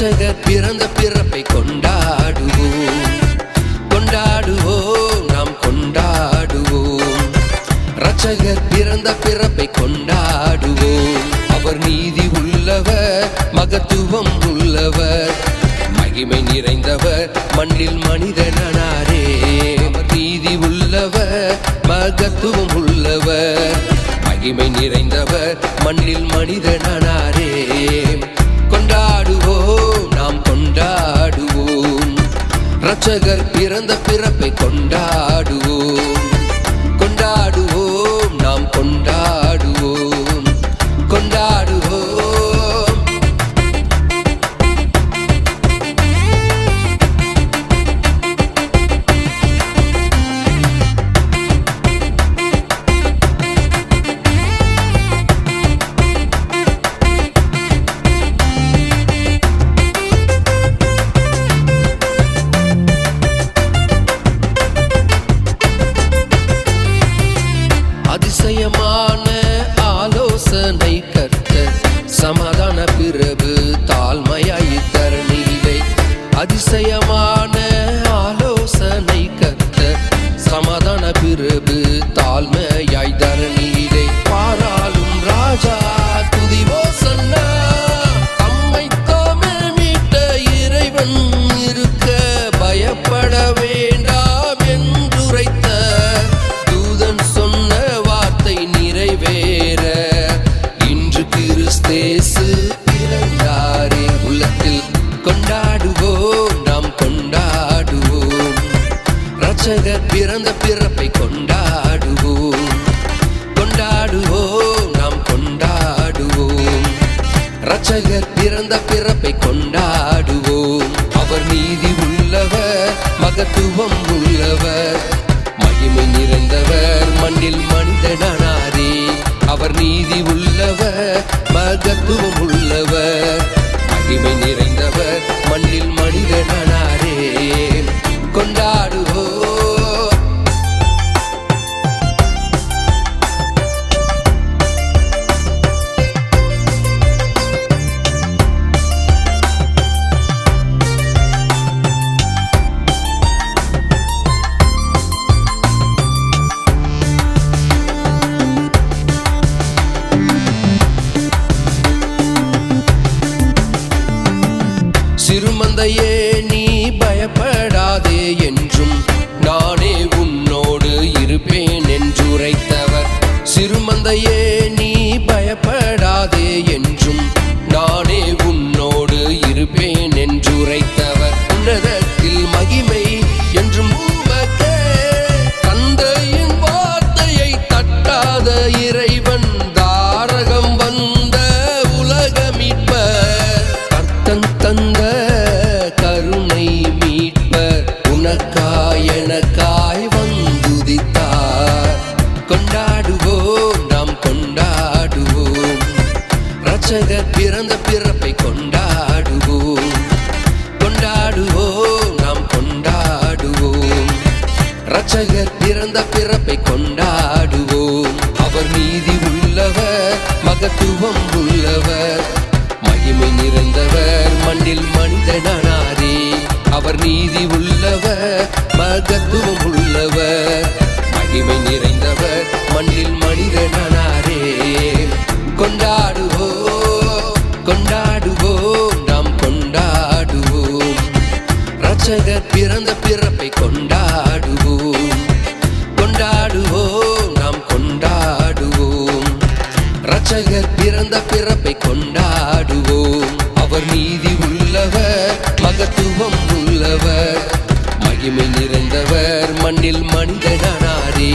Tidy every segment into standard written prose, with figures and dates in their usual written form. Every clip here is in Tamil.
இரட்சகர் பிறந்த பிறப்பை கொண்டாடுவோம், கொண்டாடுவோம், நாம் கொண்டாடுவோம். இரட்சகர் பிறந்த பிறப்பை கொண்டாடுவோம். அவர் நீதி உள்ளவர், மகத்துவம் உள்ளவர், மகிமை நிறைந்தவர், மண்ணில் மனிதனாரே. அவர் நீதி உள்ளவர், மகத்துவம் உள்ளவர், மகிமை நிறைந்தவர், மண்ணில் மனிதனாரே. கொண்டாடுவோம், நாம் கொண்டாடுவோம். இரட்சகர் பிறந்த பிறப்பை கொண்டாடுவோம், கொண்டாடுவோம், நாம் கொண்டாடுவோம், கொண்டாடுவோம். அதிசயமான ஆலோசனை கர்த்தர், சமாதான பிரபு, தாழ்மையாய் தரணியிலே. அதிசயமான ஆலோசனை கர்த்தர், சமாதான பிரபு, தாழ்மையாய் தரணியிலே. பாராளும் ராஜா துதிவோ சொன்னா, தம்மை தாமே மீட்ட இறைவன் இருக்க பயப்பட வேண்டாம் என்றுரைத்த தூதன் சொன்ன வார்த்தை நிறைவேற இன்று கிறிஸ்தேசு பிறந்தாரே. உள்ளத்தில் கொண்டாடுவோம், நாம் கொண்டாடுவோம். இரட்சகர் பிறந்த பிறப்பை கொண்டாடுவோம், கொண்டாடுவோம், நாம் கொண்டாடுவோம். இரட்சகர் பிறந்த பிறப்பை கொண்டாடுவோம். அவர் நீதி உள்ளவர், மகத்துவம் உள்ளவர், மகிமை நிறைந்தவர், மண்ணில் மனிதனாரே. அவர் நீதி உள்ளவர், மகத்துவம் உள்ளவர், மகிமை நிறைந்தவர், மண்ணில் மனிதனாரே. கொண்டாடுவோம். சிறுமந்தையே நீ பயப்படாதே என்றும் நானே உன்னோடு இருப்பேன் என்றுரைத்தவர். சிறுமந்தையே நீ பயப்படாதே என்றும் நானே உன்னோடு இருப்பேன் என்றுரைத்தவர். உன்னதத்தில் மகிமை என்றும் உமக்கே, தந்தையின் வார்த்தையை தட்டாத இறைவன், தாரகம் வந்த உலகமீட்பர், கர்த்தன் தந்த கருணை மீட்பர், உனக்காய் எனக்காய் வந்துதித்தார். கொண்டாடுவோம், நாம் கொண்டாடுவோம். இரட்சகர் பிறந்த பிறப்பை கொண்டாடுவோம், கொண்டாடுவோம், நாம் கொண்டாடுவோம். இரட்சகர் பிறந்த பிறப்பை கொண்டாடுவோம். அவர் நீதி உள்ளவர், மகத்துவம் உள்ளவர், மகிமை நிறைந்தவர், மண்ணில் மனிதனாரே. அவர் நீதி உள்ளவர், மகத்துவம் உள்ளவர், மகிமை நிறைந்தவர், மண்ணில் மனிதனாரே. கொண்டாடுவோம், கொண்டாடுவோம், நாம் கொண்டாடுவோம். இரட்சகர் பிறந்த பிறப்பை கொண்டாடுவோம், கொண்டாடுவோம், நாம் கொண்டாடுவோம். இரட்சகர் பிறந்த பிறப்பை கொண்டாடுவோம். அவர் நீதி உள்ளவர், மகத்துவம் உள்ளவர், மகிமை நிறைந்தவர், மண்ணில் மனிதனாரே.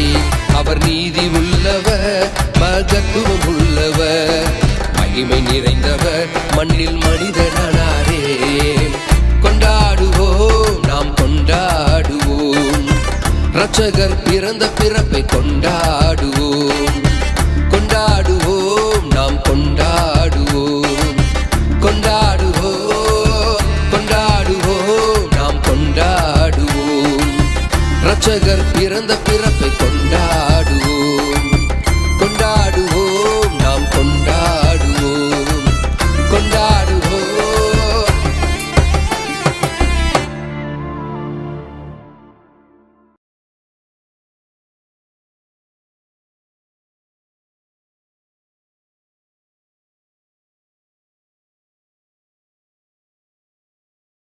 அவர் நீதி உள்ளவர், மகத்துவம் உள்ளவர், மகிமை நிறைந்தவர், மண்ணில் மனிதனாரே. கொண்டாடுவோம், நாம் கொண்டாடுவோம். இரட்சகர் பிறந்த பிறப்பை கொண்டாடுவோம்.